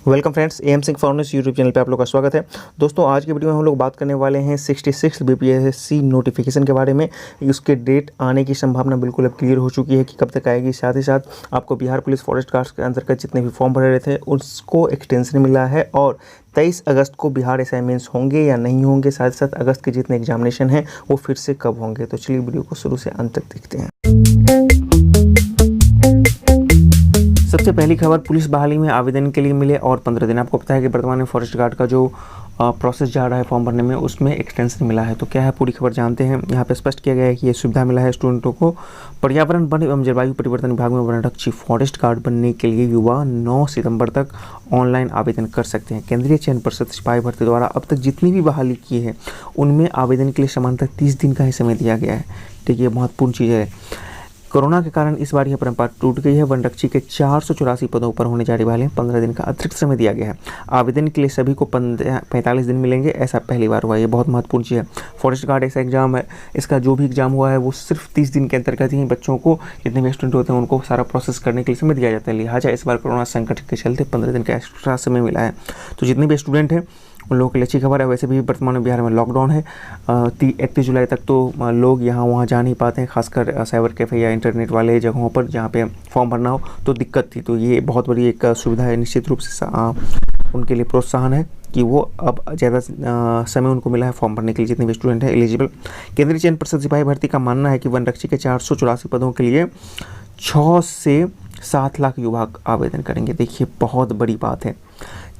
Welcome friends, M Singh furnace YouTube channel पे आप लोग का स्वागत है। दोस्तों, आज की वीडियो में हम लोग बात करने वाले हैं 66 बीपीएससी नोटिफिकेशन के बारे में। उसके डेट आने की संभावना बिल्कुल अब क्लियर हो चुकी है कि कब तक आएगी। साथ ही साथ आपको बिहार पुलिस फॉरेस्ट गार्ड्स के अंतर्गत जितने भी फॉर्म भरे रहे थे उसको एक्सटेंशन मिला है और 23 अगस्त को बिहार असाइनमेंट्स होंगे या नहीं होंगे। साथ ही साथ अगस्त के जितने एग्जामिनेशन हैं वो फिर से कब होंगे। तो चलिए वीडियो को शुरू से अंत तक देखते हैं। सबसे पहली खबर, पुलिस बहाली में आवेदन के लिए मिले और 15 दिन। आपको पता है कि वर्तमान में फॉरेस्ट गार्ड का जो प्रोसेस जा रहा है फॉर्म भरने में, उसमें एक्सटेंशन मिला है। तो क्या है पूरी खबर जानते हैं। यहाँ पे स्पष्ट किया गया है कि ये सुविधा मिला है स्टूडेंटों को। पर्यावरण वन एवं जलवायु परिवर्तन विभाग में वनरक्षी फॉरेस्ट गार्ड बनने के लिए युवा 9 सितंबर तक ऑनलाइन आवेदन कर सकते हैं। केंद्रीय चयन परिषद सिपाही भर्ती द्वारा अब तक जितनी भी बहाली की है उनमें आवेदन के लिए सामान्यतः 30 दिन का ही समय दिया गया है। ठीक है, महत्वपूर्ण चीज़ है। कोरोना के कारण इस बार यह परंपरा टूट गई है। वनरक्षी के 484 पदों पर होने जा रही बहाली 15 दिन का अतिरिक्त समय दिया गया है। आवेदन के लिए सभी को 45 दिन मिलेंगे, ऐसा पहली बार हुआ है। ये बहुत महत्वपूर्ण चीज़ है। फॉरेस्ट गार्ड ऐसा एग्जाम है, इसका जो भी एग्जाम हुआ है वो सिर्फ 30 दिन के अंतर्गत ही बच्चों को, जितने भी स्टूडेंट होते हैं उनको सारा प्रोसेस करने के लिए समय दिया जाता है। लिहाजा इस बार कोरोना संकट के चलते 15 दिन का एक्स्ट्रा समय मिला है। तो जितने भी स्टूडेंट हैं उन लोगों के लिए अच्छी खबर है। वैसे भी वर्तमान में बिहार में लॉकडाउन है। 31 जुलाई तक तो लोग यहाँ वहाँ जा नहीं पाते हैं, खासकर साइबर कैफ़े या इंटरनेट वाले जगहों पर जहाँ पे फॉर्म भरना हो तो दिक्कत थी। तो ये बहुत बड़ी एक सुविधा है। निश्चित रूप से उनके लिए प्रोत्साहन है कि वो अब ज़्यादा समय उनको मिला है फॉर्म भरने के लिए, जितने भी स्टूडेंट हैं एलिजिबल। केंद्रीय चयन परिषद सिपाही भर्ती का मानना है कि वनरक्षी के 484 पदों के लिए 6 से 7 लाख युवा आवेदन करेंगे। देखिए, बहुत बड़ी बात है।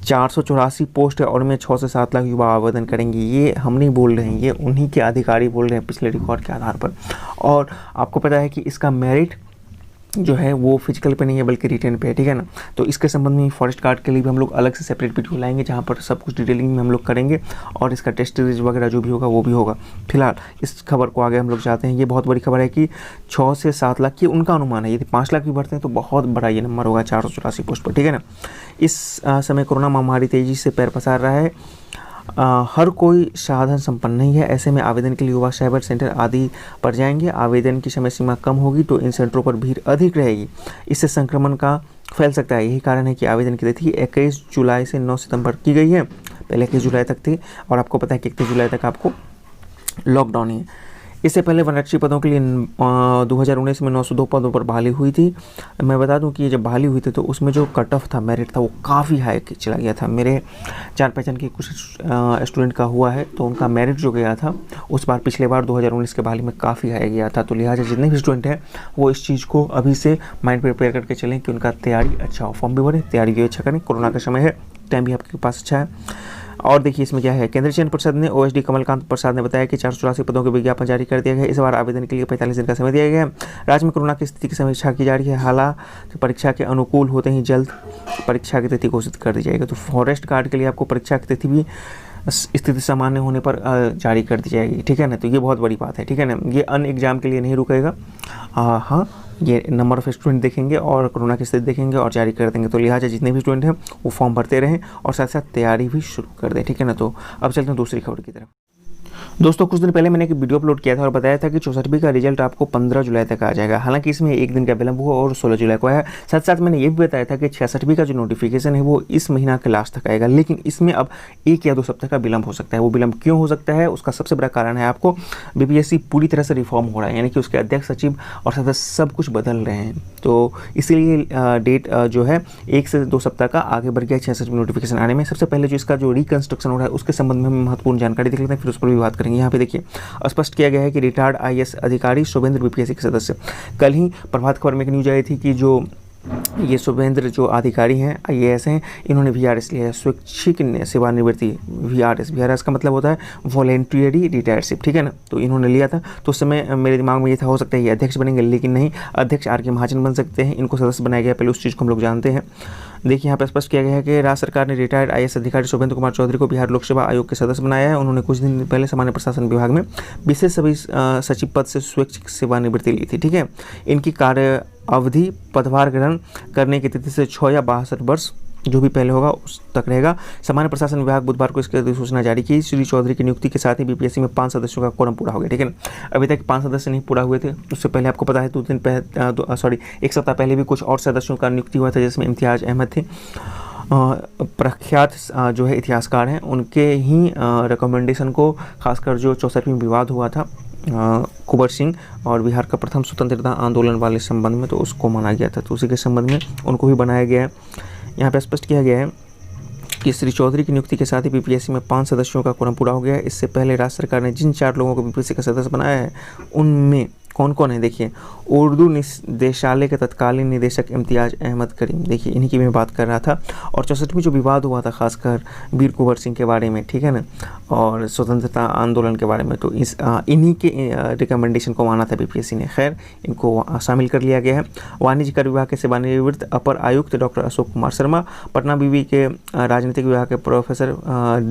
484 पोस्ट है और उनमें 6 से 7 लाख युवा आवेदन करेंगे। ये हम नहीं बोल रहे हैं, ये उन्हीं के अधिकारी बोल रहे हैं पिछले रिकॉर्ड के आधार पर। और आपको पता है कि इसका मेरिट जो है वो फिजिकल पे नहीं है बल्कि रिटेन पे है। ठीक है ना। तो इसके संबंध में फॉरेस्ट गार्ड के लिए भी हम लोग अलग से सेपरेट वीडियो लाएंगे जहाँ पर सब कुछ डिटेलिंग में हम लोग करेंगे और इसका टेस्ट सीरीज वगैरह जो भी होगा वो भी होगा। फिलहाल इस खबर को आगे हम लोग चाहते हैं। ये बहुत बड़ी खबर है कि 6 से 7 लाख की उनका अनुमान है। यदि 5 लाख भी बढ़ते हैं तो बहुत बड़ा ये नंबर होगा 484 पोस्ट पर। ठीक है ना। इस समय कोरोना महामारी तेज़ी से पैर पसार रहा है। हर कोई साधन संपन्न नहीं है। ऐसे में आवेदन के लिए युवा साइबर सेंटर आदि पर जाएंगे। आवेदन की समय सीमा कम होगी तो इन सेंटरों पर भीड़ अधिक रहेगी। इससे संक्रमण का फैल सकता है। यही कारण है कि आवेदन की तिथि 21 जुलाई से 9 सितंबर की गई है। पहले 21 जुलाई तक थी और आपको पता है कि 31 जुलाई तक आपको लॉकडाउन है। इससे पहले वनरक्षी पदों के लिए 2019 में 902 पदों पर बहाली हुई थी। मैं बता दूं कि जब बहाली हुई थी तो उसमें जो कट ऑफ था, मेरिट था, वो काफ़ी हाई चला गया था। मेरे जान पहचान के कुछ स्टूडेंट का हुआ है तो उनका मेरिट जो गया था उस बार, पिछले बार 2019 के बहाली में काफ़ी हाई गया था। तो लिहाजा जितने भी स्टूडेंट हैं वो इस चीज़ को अभी से माइंड प्रिपेयर करके चलें कि उनका तैयारी अच्छा हो, फॉर्म भी भरें, तैयारी भी अच्छा करें। कोरोना का समय है, टाइम भी आपके पास अच्छा है। और देखिए इसमें क्या है। केंद्रीय चयन परिषद ने ओएसडी कमलकांत प्रसाद ने बताया कि 484 पदों के विज्ञापन जारी कर दिया गया है। इस बार आवेदन के लिए 45 दिन का समय दिया गया है। राज्य में कोरोना की स्थिति की समीक्षा की जा रही है। हालांकि परीक्षा के अनुकूल होते ही जल्द परीक्षा की तिथि घोषित कर दी जाएगी। तो फॉरेस्ट गार्ड के लिए आपको परीक्षा की तिथि भी स्थिति सामान्य होने पर जारी कर दी जाएगी। ठीक है ना। तो ये बहुत बड़ी बात है। ठीक है ना। ये अन्य एग्जाम के लिए नहीं रुकेगा। हाँ, ये नंबर ऑफ स्टूडेंट देखेंगे और कोरोना की स्थिति देखेंगे और जारी कर देंगे। तो लिहाजा जितने भी स्टूडेंट हैं वो फॉर्म भरते रहें और साथ साथ तैयारी भी शुरू कर दें। ठीक है ना। तो अब चलते हैं दूसरी खबर की तरफ। दोस्तों, कुछ दिन पहले मैंने एक वीडियो अपलोड किया था और बताया था कि 64वीं का रिजल्ट आपको 15 जुलाई तक आ जाएगा। हालांकि इसमें एक दिन का विलंब हुआ और 16 जुलाई को आया। साथ साथ मैंने ये भी बताया था कि 66वीं का जो नोटिफिकेशन है वो इस महीना के लास्ट तक आएगा, लेकिन इसमें अब 1 या 2 सप्ताह का विलंब हो सकता है। वो विलंब क्यों हो सकता है, उसका सबसे बड़ा कारण है आपको बीपीएससी पूरी तरह से रिफॉर्म हो रहा है, यानी कि उसके अध्यक्ष, सचिव और सदस्य सब कुछ बदल रहे हैं। तो इसीलिए डेट जो है 1 से 2 सप्ताह का आगे बढ़ गया 66वीं नोटिफिकेशन आने में। सबसे पहले जो इसका जो रिकंस्ट्रक्शन हो रहा है उसके संबंध में महत्वपूर्ण जानकारी देख लेते हैं, फिर उस पर भी बात करेंगे। यहाँ पे देखिए स्पष्ट किया गया है कि रिटायर्ड आईएएस अधिकारी शुभेंद्र बीपीएससी के सदस्य। कल ही प्रभात खबर में एक न्यूज आई थी कि जो ये शुभेंद्र जो अधिकारी हैं, आईएएस हैं, इन्होंने वीआरएस लिया है, स्वैच्छिक सेवानिवृत्ति। वीआरएस का मतलब होता है वॉलेंटरी रिटायरशिप। ठीक है ना। तो इन्होंने लिया था। तो उस समय मेरे दिमाग में ये था हो सकता है ये अध्यक्ष बनेंगे, लेकिन नहीं, अध्यक्ष आर के महाजन बन सकते हैं। इनको सदस्य बनाया गया, पहले उस चीज़ को हम लोग जानते हैं। देखिए यहाँ पर स्पष्ट किया गया है कि राज्य सरकार ने रिटायर्ड आईएएस अधिकारी शुभेंद्र कुमार चौधरी को बिहार लोक सेवा आयोग के सदस्य बनाया है। उन्होंने कुछ दिन पहले सामान्य प्रशासन विभाग में विशेष सभी सचिव पद से स्वैच्छिक सेवानिवृत्ति ली थी। ठीक है। इनकी कार्य अवधि पदभार ग्रहण करने की तिथि से 6 या 62 वर्ष जो भी पहले होगा उस तक रहेगा। सामान्य प्रशासन विभाग बुधवार को इसकी अधिसूचना जारी की। श्री चौधरी की नियुक्ति के साथ ही बीपीएससी में 5 सदस्यों का कोरम पूरा हो गया। ठीक है ना। अभी तक 5 सदस्य नहीं पूरा हुए थे। उससे पहले आपको पता है 1 सप्ताह पहले भी कुछ और सदस्यों का नियुक्ति हुआ था, जिसमें इम्तियाज अहमद थे। प्रख्यात जो है इतिहासकार हैं उनके ही रिकमेंडेशन को, खासकर जो 64वीं विवाद हुआ था कुंवर सिंह और बिहार का प्रथम स्वतंत्रता आंदोलन वाले संबंध में, तो उसको माना गया था, तो उसी के संबंध में उनको भी बनाया गया है। यहाँ पे स्पष्ट किया गया है कि श्री चौधरी की नियुक्ति के साथ ही बीपीएससी में 5 सदस्यों का कोरम पूरा हो गया है। इससे पहले राज्य सरकार ने जिन 4 लोगों को बीपीएससी का सदस्य बनाया है उनमें कौन कौन है, देखिए, उर्दू निदेशालय के तत्कालीन निदेशक इम्तियाज़ अहमद करीम, देखिए इन्हीं की मैं बात कर रहा था। और 64वीं जो विवाद हुआ था खासकर वीर कुंवर सिंह के बारे में, ठीक है ना, और स्वतंत्रता आंदोलन के बारे में, तो इस इन्हीं के रिकमेंडेशन को माना था बीपीएससी ने। खैर, इनको शामिल कर लिया गया है। वाणिज्य कर विभाग के सेवानिवृत्त अपर आयुक्त डॉक्टर अशोक कुमार शर्मा, पटना विवि के राजनीतिक विभाग के प्रोफेसर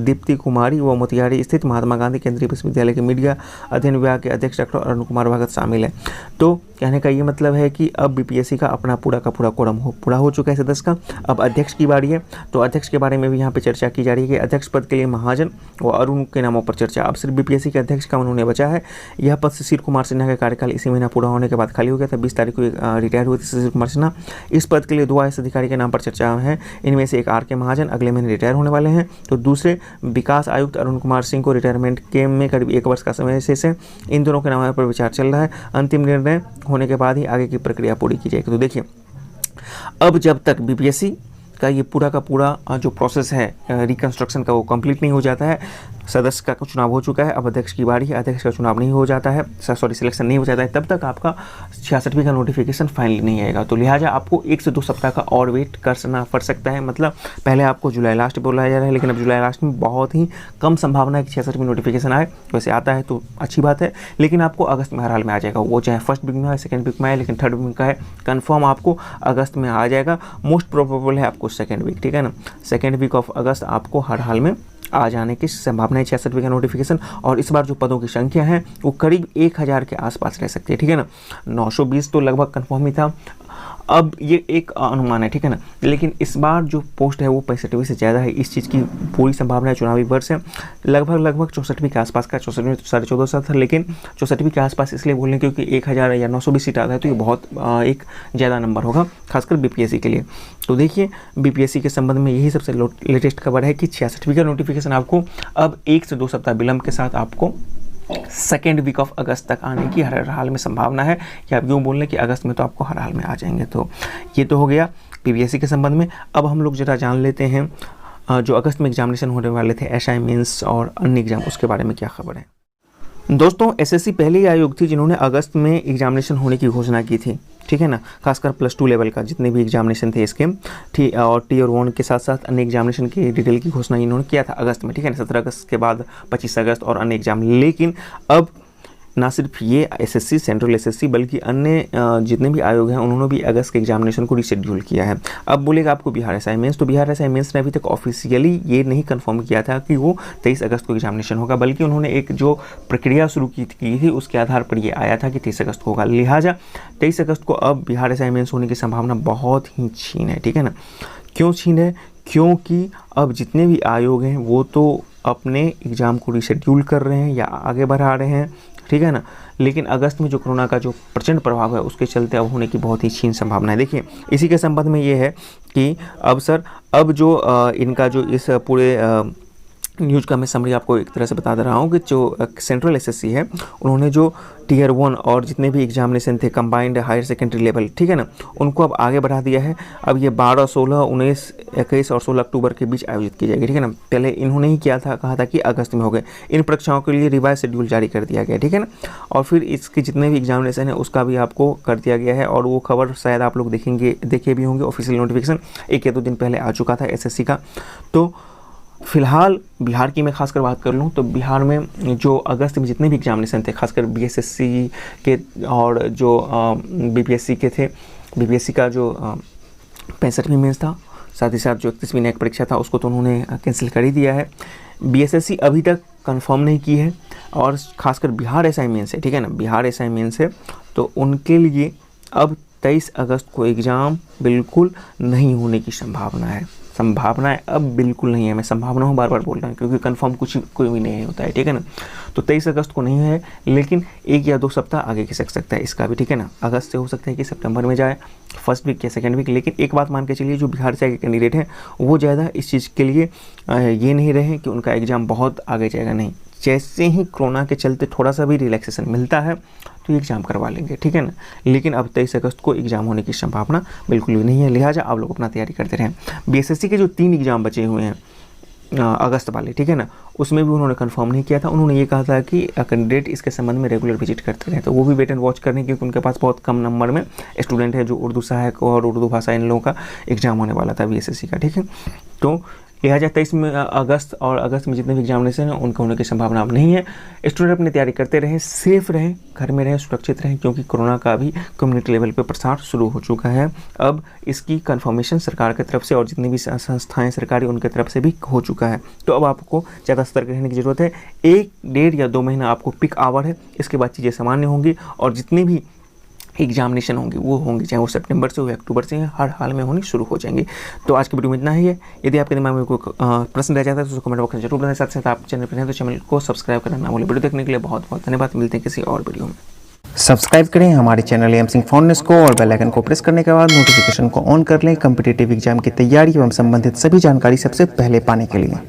दीप्ति कुमारी व मोतिहारी स्थित महात्मा गांधी केंद्रीय विश्वविद्यालय के मीडिया अध्ययन विभाग के अध्यक्ष डॉक्टर अरुण कुमार भगत शामिल है। तो कहने का ये मतलब है कि अब बीपीएससी का अपना पूरा का पूरा कोरम पूरा हो चुका है सदस्य का। अब अध्यक्ष की बारी है, तो अध्यक्ष के बारे में भी यहाँ पे चर्चा की जा रही है कि अध्यक्ष पद के लिए महाजन व अरुण के नामों पर चर्चा। अब सिर्फ बीपीएससी के अध्यक्ष का उन्होंने बचा है। यह पद शिशिर कुमार सिन्हा का कार्यकाल इसी महीना पूरा होने के बाद खाली हो गया था। 20 तारीख को रिटायर हुए थे शिशिर कुमार सिन्हा। इस पद के लिए 2 आईएएस अधिकारी के नाम पर चर्चा है। इनमें से एक आर.के. महाजन अगले महीने रिटायर होने वाले हैं, तो दूसरे विकास आयुक्त अरुण कुमार सिंह को रिटायरमेंट के में करीब 1 वर्ष का समय शेष है। इन दोनों के नामों पर विचार चल रहा है। अंतिम निर्णय होने के बाद ही आगे की प्रक्रिया पूरी की जाएगी। तो देखिए, अब जब तक बीपीएससी का ये पूरा का पूरा जो प्रोसेस है रिकंस्ट्रक्शन का वो कंप्लीट नहीं हो जाता है, सदस्य का चुनाव हो चुका है, अब अध्यक्ष की बारी है, अध्यक्ष का चुनाव नहीं हो जाता है, सिलेक्शन नहीं हो जाता है, तब तक आपका 66वीं का नोटिफिकेशन फाइनली नहीं आएगा। तो लिहाजा आपको 1 से 2 सप्ताह का और वेट करना पड़ सकता है। मतलब पहले आपको जुलाई लास्ट बोला जा रहा है, लेकिन अब जुलाई लास्ट में बहुत ही कम संभावना है कि 66वीं नोटिफिकेशन आए। वैसे आता है तो अच्छी बात है, लेकिन आपको अगस्त में हर हाल में आ जाएगा। वो चाहे फर्स्ट वीक में आए, सेकेंड वीक में आए, लेकिन थर्ड वीक का है कन्फर्म आपको अगस्त में आ जाएगा। मोस्ट प्रोबेबल है आपको सेकेंड वीक, ठीक है ना, सेकेंड वीक ऑफ अगस्त आपको हर हाल में आ जाने की संभावना है 66वीं का नोटिफिकेशन। और इस बार जो पदों की संख्या है वो करीब 1000 के आसपास रह सकती है, ठीक है ना। 920 तो लगभग कन्फर्म ही था, अब ये एक अनुमान है, ठीक है ना, लेकिन इस बार जो पोस्ट है वो 65वीं से ज़्यादा है। इस चीज़ की पूरी संभावना है। चुनावी वर्ष है, लगभग 64वीं के आसपास का, 64वीं तो 14.5 था, लेकिन 64वीं के आसपास इसलिए बोल रहे हैं क्योंकि 1000 या 920 सीट आता है, तो ये बहुत एक ज़्यादा नंबर होगा खासकर बीपीएससी के लिए। तो देखिए, बीपीएससी के संबंध में यही सबसे लेटेस्ट खबर है कि 66वीं का नोटिफिकेशन आपको अब 1 से 2 सप्ताह विलंब के साथ आपको सेकेंड वीक ऑफ अगस्त तक आने की हर हाल में संभावना है। या आप यूँ बोल लें कि अगस्त में तो आपको हर हाल में आ जाएंगे। तो ये तो हो गया बीपीएससी के संबंध में। अब हम लोग जरा जान लेते हैं जो अगस्त में एग्जामिनेशन होने वाले थे, एसआई मेंस और अन्य एग्जाम, उसके बारे में क्या खबर है। दोस्तों, एसएससी पहली आयोग थी जिन्होंने अगस्त में एग्जामिनेशन होने की घोषणा की थी, ठीक है ना। खासकर +2 लेवल का जितने भी एग्जामिनेशन थे इसके, ठीक, और टी और 1 के साथ साथ अन्य एग्जामिनेशन की डिटेल की घोषणा इन्होंने किया था अगस्त में, ठीक है ना। 17 अगस्त के बाद 25 अगस्त और अन्य एग्जाम। लेकिन अब ना सिर्फ ये एसएससी, सेंट्रल एसएससी, बल्कि अन्य जितने भी आयोग हैं उन्होंने भी अगस्त के एग्जामिनेशन को रिशेड्यूल किया है। अब बोलेगा आपको बिहार एसआई मेंस, तो बिहार एसआई मेंस ने अभी तक ऑफिशियली ये नहीं कंफर्म किया था कि वो 23 अगस्त को एग्जामिनेशन होगा, बल्कि उन्होंने एक जो प्रक्रिया शुरू की थी उसके आधार पर ये आया था कि 23 अगस्त को होगा। लिहाजा 23 अगस्त को अब बिहार एसआई मेंस होने की संभावना बहुत ही छीन है, ठीक है ना। क्यों छीन है? क्योंकि अब जितने भी आयोग हैं वो तो अपने एग्ज़ाम को रिशेड्यूल कर रहे हैं या आगे बढ़ा रहे हैं, ठीक है ना। लेकिन अगस्त में जो कोरोना का जो प्रचंड प्रभाव है उसके चलते अब होने की बहुत ही छीन संभावना है। देखिए, इसी के संबंध में ये है कि अब जो इनका जो इस पूरे न्यूज़ का मैं समरी आपको एक तरह से बता दे रहा हूँ कि जो सेंट्रल एसएससी है उन्होंने जो टियर 1 और जितने भी एग्जामिनेशन थे कंबाइंड हायर सेकेंडरी लेवल, ठीक है ना, उनको अब आगे बढ़ा दिया है। अब ये 12, 16, 19, 21 और 16 अक्टूबर के बीच आयोजित की जाएगी, ठीक है ना। पहले इन्होंने ही किया था, कहा था कि अगस्त में हो गए। इन परीक्षाओं के लिए रिवाइज शेड्यूल जारी कर दिया गया, ठीक है ना। और फिर इसके जितने भी एग्जामिनेशन है उसका भी आपको कर दिया गया है। और वो खबर शायद आप लोग देखे भी होंगे, ऑफिशियल नोटिफिकेशन 1 या 2 दिन पहले आ चुका था एसएससी का। तो फिलहाल बिहार की मैं खासकर बात कर लूँ तो बिहार में जो अगस्त में जितने भी एग्जामिनेशन थे, खासकर बीएसएससी के और जो बीपीएससी के थे, बीपीएससी का जो 65वीं मेंस था, साथ ही साथ जो 31वीं न्यायिक परीक्षा था उसको तो उन्होंने कैंसिल कर ही दिया है। बीएसएससी अभी तक कंफर्म नहीं की है। और खासकर बिहार एसआई मेंस है, ठीक है ना, बिहार एसआई मेंस है, तो उनके लिए अब 23 अगस्त को एग्ज़ाम बिल्कुल नहीं होने की संभावना है। संभावनाएं अब बिल्कुल नहीं है। मैं संभावनाओं बार बार बोल रहा हूँ क्योंकि कंफर्म कुछ कोई भी नहीं होता है, ठीक है ना। तो 23 अगस्त को नहीं है, लेकिन 1 या 2 सप्ताह आगे खिसक सकता है इसका भी, ठीक है ना। अगस्त से हो सकता है कि सितंबर में जाए, फर्स्ट वीक या सेकंड वीक। लेकिन एक बात मान के चलिए, जो बिहार से आगे कैंडिडेट हैं वो ज़्यादा इस चीज़ के लिए ये नहीं रहे कि उनका एग्ज़ाम बहुत आगे जाएगा, नहीं। जैसे ही कोरोना के चलते थोड़ा सा भी रिलैक्सेशन मिलता है तो एग्ज़ाम करवा लेंगे, ठीक है ना। लेकिन अब 23 अगस्त को एग्ज़ाम होने की संभावना बिल्कुल भी नहीं है, लिहाजा आप लोग अपना तैयारी करते रहें। बीएसएससी के जो 3 एग्ज़ाम बचे हुए हैं अगस्त वाले, ठीक है ना, उसमें भी उन्होंने कंफर्म नहीं किया था। उन्होंने ये कहा था कि कैंडिडेट इसके संबंध में रेगुलर विजिट करते रहे, तो वो भी वेट एंड वॉच करने, क्योंकि उनके पास बहुत कम नंबर में स्टूडेंट है जो उर्दू सहायक और उर्दू भाषा इन लोगों का एग्ज़ाम होने वाला था बीएसएससी का, ठीक है। तो लिहाजा 23 में अगस्त और अगस्त में जितने भी एग्जामिनेशन हैं उनका होने की संभावना अब नहीं है। स्टूडेंट अपनी तैयारी करते रहें, सेफ रहें, घर में रहें, सुरक्षित रहें, क्योंकि कोरोना का भी कम्युनिटी लेवल पे प्रसार शुरू हो चुका है। अब इसकी कंफर्मेशन सरकार की तरफ से और जितनी भी संस्थाएं सरकारी उनकी तरफ से भी हो चुका है। तो अब आपको ज़्यादा सतर्क रहने की ज़रूरत है। 1, 1.5 या 2 महीना आपको पीक आवर है, इसके बाद चीज़ें सामान्य होंगी और जितनी भी एग्जामिनेशन होंगी वो होंगी, चाहे वो सितंबर से हो या अक्टूबर से, हर हाल में होनी शुरू हो जाएंगी। तो आज की वीडियो में इतना ही है। यदि आपके दिमाग में कोई प्रश्न रह जाता है तो कमेंट बॉक्स में जरूर बताएं। साथ साथ आप चैनल पर हैं तो चैनल को सब्सक्राइब करना ना भूलें। वीडियो देखने के लिए बहुत बहुत धन्यवाद। मिलते हैं किसी और वीडियो में। सब्सक्राइब करें हमारे चैनल एम सिंह फाउंडेशन को और बेल आइकन को प्रेस करने के बाद नोटिफिकेशन को ऑन कर लें कॉम्पिटिटिव एग्जाम की तैयारी एवं संबंधित सभी जानकारी सबसे पहले पाने के लिए।